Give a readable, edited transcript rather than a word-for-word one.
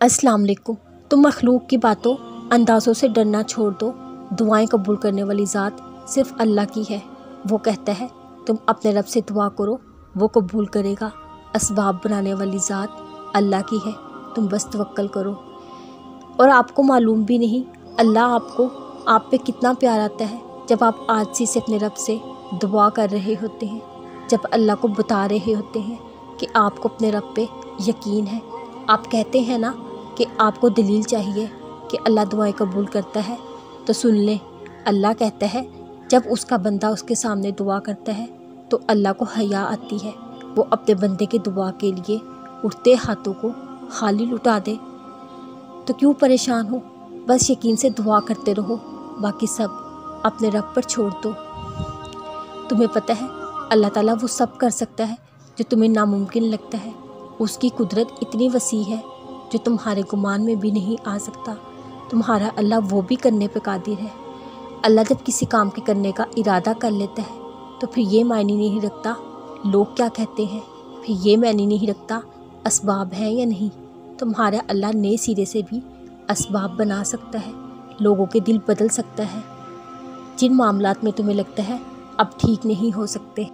अस्सलाम वालेकुम। तुम मखलूक की बातों अंदाज़ों से डरना छोड़ दो। दुआएं कबूल करने वाली ज़ात सिर्फ अल्लाह की है। वो कहता है तुम अपने रब से दुआ करो, वो कबूल करेगा। असबाब बनाने वाली ज़ात अल्लाह की है, तुम बस तवक्कल करो। और आपको मालूम भी नहीं अल्लाह आपको आप पे कितना प्यार आता है जब आप आजिज़ी से अपने रब से दुआ कर रहे होते हैं, जब अल्लाह को बता रहे होते हैं कि आपको अपने रब पे यकीन है। आप कहते हैं ना कि आपको दलील चाहिए कि अल्लाह दुआएं कबूल करता है, तो सुन लें। अल्लाह कहता है जब उसका बंदा उसके सामने दुआ करता है तो अल्लाह को हया आती है, वो अपने बंदे के दुआ के लिए उठते हाथों को खाली लुटा दे। तो क्यों परेशान हो, बस यकीन से दुआ करते रहो, बाकी सब अपने रब पर छोड़ दो। तुम्हें पता है अल्लाह ताला वो सब कर सकता है जो तुम्हें नामुमकिन लगता है। उसकी कुदरत इतनी वसी है जो तुम्हारे गुमान में भी नहीं आ सकता। तुम्हारा अल्लाह वो भी करने पे कादिर है। अल्लाह जब किसी काम के करने का इरादा कर लेता है तो फिर ये मायने नहीं रखता लोग क्या कहते हैं, फिर ये मायने नहीं रखता असबाब हैं या नहीं। तुम्हारा अल्लाह नए सिरे से भी असबाब बना सकता है, लोगों के दिल बदल सकता है। जिन मामलात में तुम्हें लगता है अब ठीक नहीं हो सकते,